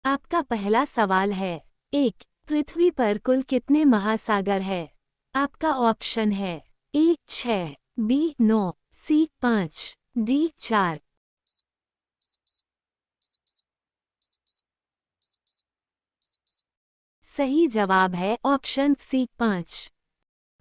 आपका पहला सवाल है। 1. पृथ्वी पर कुल कितने महासागर है? आपका ऑप्शन है ए 6, बी 9, सी 5, डी 4। सही जवाब है ऑप्शन सी 5।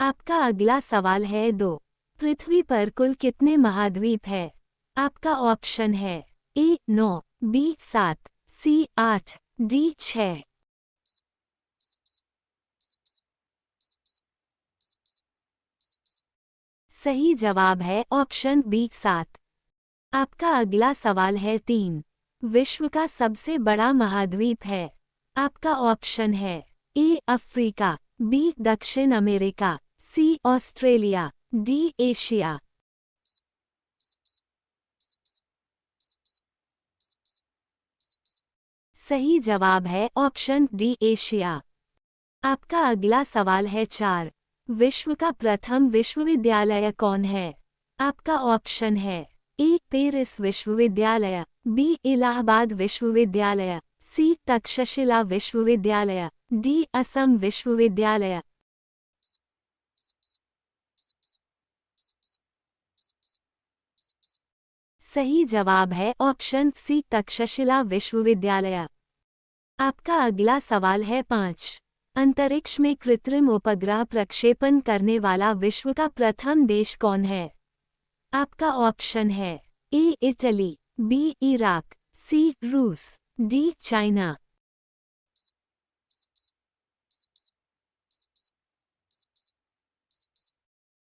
आपका अगला सवाल है 2. पृथ्वी पर कुल कितने महाद्वीप है? आपका ऑप्शन है ए 9, बी 7, सी 8, डी 6। सही जवाब है ऑप्शन बी 7। आपका अगला सवाल है 3. विश्व का सबसे बड़ा महाद्वीप है? आपका ऑप्शन है ए अफ्रीका, बी दक्षिण अमेरिका, सी ऑस्ट्रेलिया, डी एशिया। सही जवाब है ऑप्शन डी एशिया। आपका अगला सवाल है 4. विश्व का प्रथम विश्वविद्यालय कौन है? आपका ऑप्शन है ए पेरिस विश्वविद्यालय, बी इलाहाबाद विश्वविद्यालय, सी तक्षशिला विश्वविद्यालय, डी असम विश्वविद्यालय। सही जवाब है ऑप्शन सी तक्षशिला विश्वविद्यालय। आपका अगला सवाल है 5. अंतरिक्ष में कृत्रिम उपग्रह प्रक्षेपण करने वाला विश्व का प्रथम देश कौन है? आपका ऑप्शन है ए इटली, बी इराक, सी रूस, डी चाइना।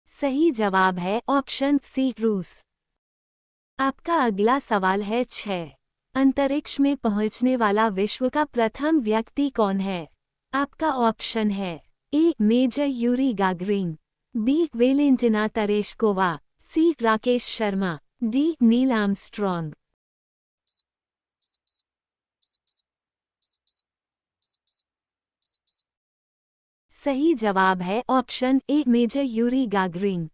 सही जवाब है ऑप्शन सी रूस। आपका अगला सवाल है 6. अंतरिक्ष में पहुंचने वाला विश्व का प्रथम व्यक्ति कौन है? आपका ऑप्शन है A major Yuri Gagarin, B Valentina Tereshkova, C Rakesh Sharma, D Neil Armstrong. सही जवाब है option A major Yuri Gagarin.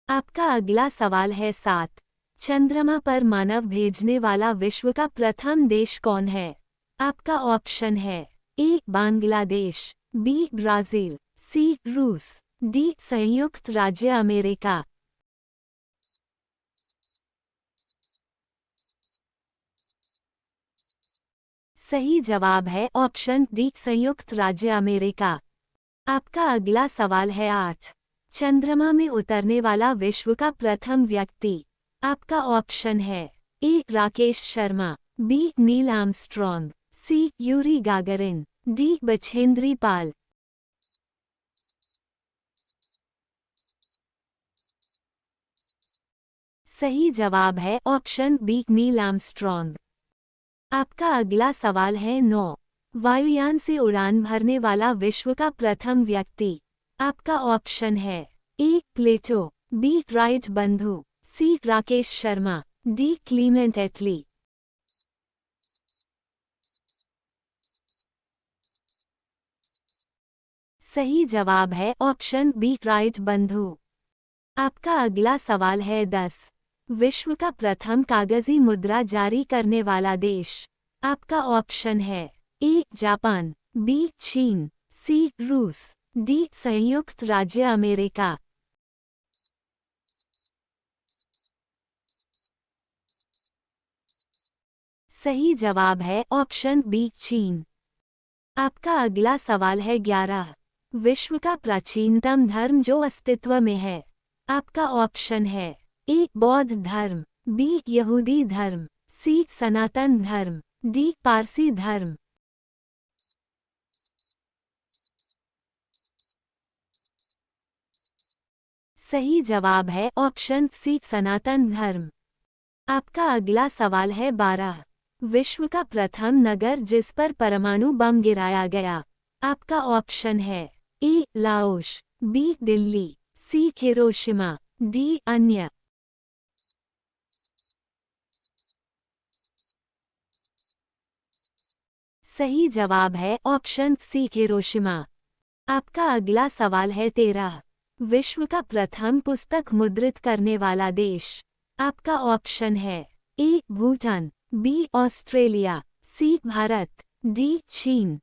आपका अगला सवाल है 7. चंद्रमा पर मानव भेजने वाला विश्व का प्रथम देश कौन है? आपका ऑप्शन है ए बांग्लादेश, बी ब्राजील, सी रूस, डी संयुक्त राज्य अमेरिका। सही जवाब है ऑप्शन डी संयुक्त राज्य अमेरिका। आपका अगला सवाल है 8. चंद्रमा में उतरने वाला विश्व का प्रथम व्यक्ति? आपका ऑप्शन है A Rakesh Sharma, B Neil Armstrong, C Yuri Gagarin, D Bachendri Pal. सही जवाब है ऑप्शन बी नील आर्मस्ट्रॉन्ग। आपका अगला सवाल है 9. वायुयान से उड़ान भरने वाला विश्व का प्रथम व्यक्ति? आपका ऑप्शन है ए प्लेटो, बी राइट बंधु, सी राकेश शर्मा, डी क्लीमेंट एटली। सही जवाब है ऑप्शन बी राइट बंधु। आपका अगला सवाल है 10. विश्व का प्रथम कागजी मुद्रा जारी करने वाला देश? आपका ऑप्शन है ए जापान, बी चीन, सी रूस, डी संयुक्त राज्य अमेरिका। सही जवाब है ऑप्शन बी चीन। आपका अगला सवाल है 11. विश्व का प्राचीनतम धर्म जो अस्तित्व में है? आपका ऑप्शन है ए बौद्ध धर्म, बी यहूदी धर्म, सी सनातन धर्म, डी पारसी धर्म। सही जवाब है ऑप्शन सी सनातन धर्म। आपका अगला सवाल है 12. विश्व का प्रथम नगर जिस पर परमाणु बम गिराया गया? आपका ऑप्शन है ए लाओस, बी दिल्ली, सी हिरोशिमा, डी अन्य। सही जवाब है ऑप्शन सी हिरोशिमा। आपका अगला सवाल है 13. विश्व का प्रथम पुस्तक मुद्रित करने वाला देश? आपका ऑप्शन है ए भूटान, बी ऑस्ट्रेलिया, सी भारत, डी चीन।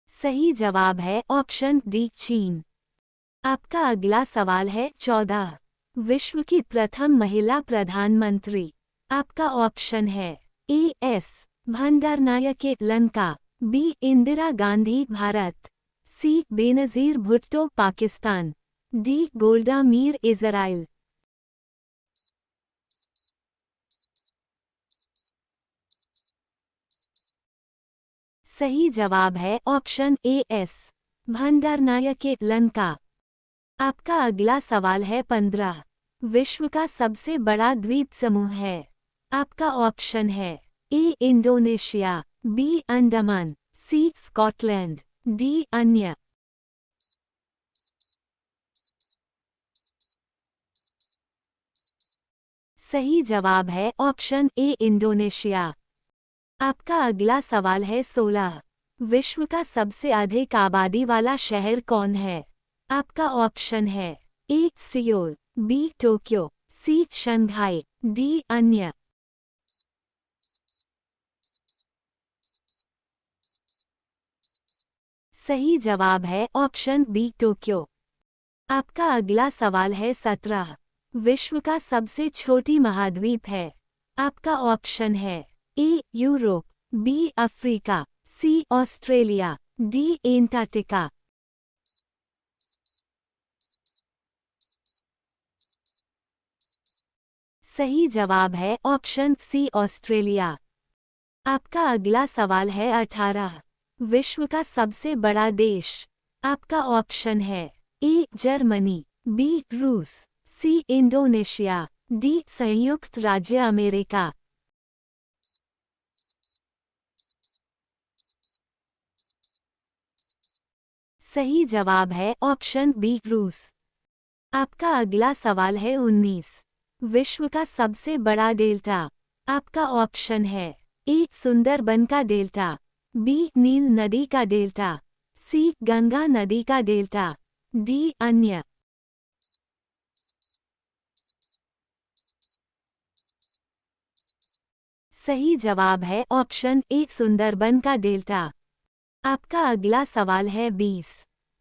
सही जवाब है ऑप्शन डी चीन। आपका अगला सवाल है 14। विश्व की प्रथम महिला प्रधानमंत्री। आपका ऑप्शन है A S Bandaranaike Lanka, B Indira Gandhi Bharat, C Benazir Bhutto Pakistan, D Golda Meir Israel. सही जवाब है option A S Bandaranaike Lanka. आपका अगला सवाल है 15। विश्व का सबसे बड़ा द्वीप समूह है। आपका ऑप्शन है ए इंडोनेशिया, बी अंडमान, सी स्कॉटलैंड, डी अन्य। सही जवाब है ऑप्शन ए इंडोनेशिया। आपका अगला सवाल है 16। विश्व का सबसे अधिक आबादी वाला शहर कौन है। आपका ऑप्शन है ए सियोल, बी टोक्यो, सी शंघाई, डी अन्य। सही जवाब है ऑप्शन बी टोक्यो। आपका अगला सवाल है 17। विश्व का सबसे छोटी महाद्वीप है। आपका ऑप्शन है ए यूरोप, बी अफ्रीका, सी ऑस्ट्रेलिया, डी एंटार्क्टिका। सही जवाब है ऑप्शन सी ऑस्ट्रेलिया। आपका अगला सवाल है 18। विश्व का सबसे बड़ा देश। आपका ऑप्शन है ए जर्मनी, बी रूस, सी इंडोनेशिया, डी संयुक्त राज्य अमेरिका। सही जवाब है ऑप्शन बी रूस। आपका अगला सवाल है 19। विश्व का सबसे बड़ा डेल्टा। आपका ऑप्शन है ए सुंदरबन का डेल्टा, बी नील नदी का डेल्टा, सी गंगा नदी का डेल्टा, डी अन्य। सही जवाब है ऑप्शन ए सुंदरबन का डेल्टा। आपका अगला सवाल है 20।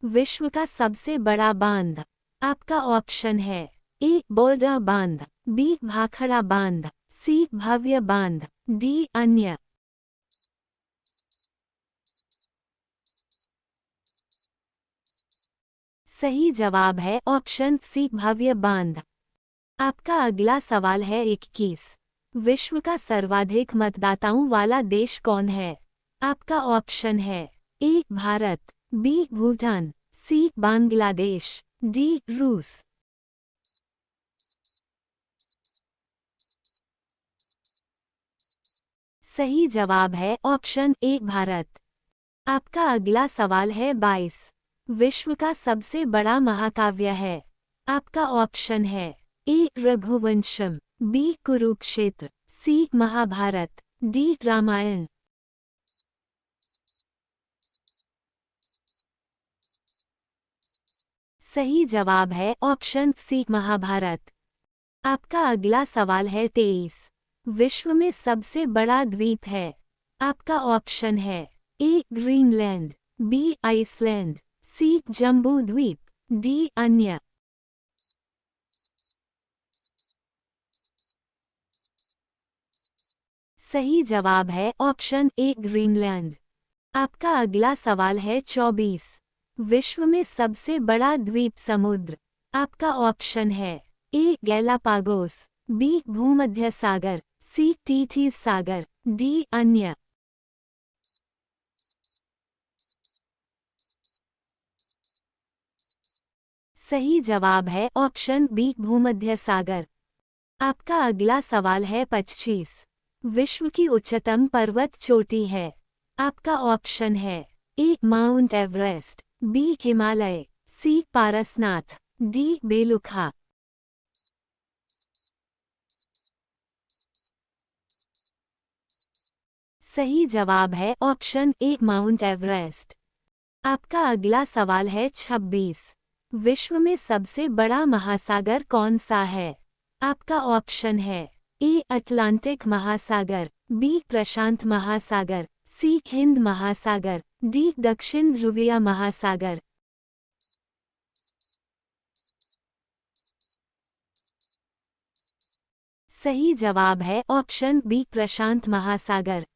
विश्व का सबसे बड़ा बांध। आपका ऑप्शन है ए बोल्डर बांध, बी भाखड़ा बांध, सी भव्य बांध, डी अन्य। सही जवाब है ऑप्शन सी भव्य बांध। आपका अगला सवाल है 21। विश्व का सर्वाधिक मतदाताओं वाला देश कौन है। आपका ऑप्शन है ए भारत, बी भूटान, सी बांग्लादेश, डी रूस। सही जवाब है ऑप्शन ए भारत। आपका अगला सवाल है 22। विश्व का सबसे बड़ा महाकाव्य है। आपका ऑप्शन है ए रघुवंशम, बी कुरुक्षेत्र, सी महाभारत, डी रामायण। सही जवाब है ऑप्शन सी महाभारत। आपका अगला सवाल है 23। विश्व में सबसे बड़ा द्वीप है। आपका ऑप्शन है ए ग्रीनलैंड, बी आइसलैंड, सी जम्बू द्वीप, डी अन्य। सही जवाब है ऑप्शन ए ग्रीनलैंड। आपका अगला सवाल है 24। विश्व में सबसे बड़ा द्वीप समुद्र। आपका ऑप्शन है ए गैलापागोस, बी भूमध्य सागर, सी टीथीस सागर, डी अन्य। सही जवाब है ऑप्शन बी भूमध्य सागर। आपका अगला सवाल है 25। विश्व की उच्चतम पर्वत चोटी है। आपका ऑप्शन है ए माउंट एवरेस्ट, बी हिमालय, सी पारसनाथ, डी बेलुखा। सही जवाब है ऑप्शन ए माउंट एवरेस्ट। आपका अगला सवाल है 26। विश्व में सबसे बड़ा महासागर कौन सा है। आपका ऑप्शन है ए अटलांटिक महासागर, बी प्रशांत महासागर, सी हिंद महासागर, डी दक्षिण ध्रुवीय महासागर। सही जवाब है ऑप्शन बी प्रशांत महासागर।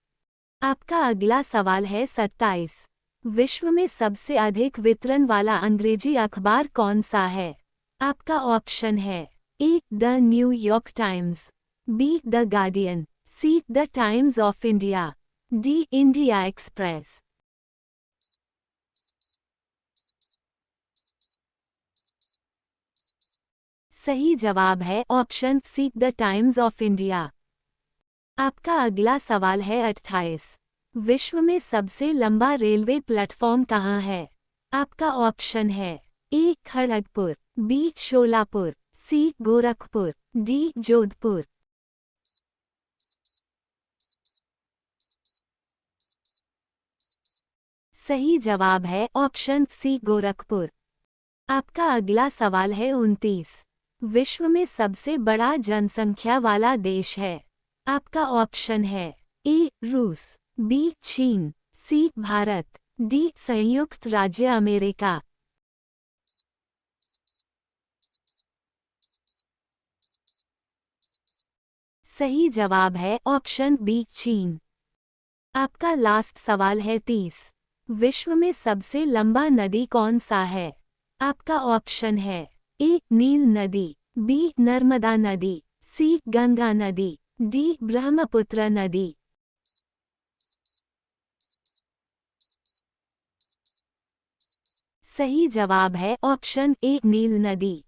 आपका अगला सवाल है 27। विश्व में सबसे अधिक वितरण वाला अंग्रेजी अखबार कौन सा है? आपका ऑप्शन है A the New York Times, B the Guardian, C the Times of India, D India Express. सही जवाब है option C the Times of India. आपका अगला सवाल है 28। विश्व में सबसे लंबा रेलवे प्लेटफॉर्म कहाँ है? आपका ऑप्शन है ए खड़गपुर, बी शोलापुर, सी गोरखपुर, डी जोधपुर। सही जवाब है ऑप्शन सी गोरखपुर। आपका अगला सवाल है 29। विश्व में सबसे बड़ा जनसंख्या वाला देश है? आपका ऑप्शन है ए रूस, बी चीन, सी भारत, डी संयुक्त राज्य अमेरिका। सही जवाब है ऑप्शन बी चीन। आपका लास्ट सवाल है 30। विश्व में सबसे लंबा नदी कौन सा है? आपका ऑप्शन है ए नील नदी, बी नर्मदा नदी, सी गंगा नदी, डी ब्रह्मपुत्र नदी। सही जवाब है ऑप्शन ए नील नदी।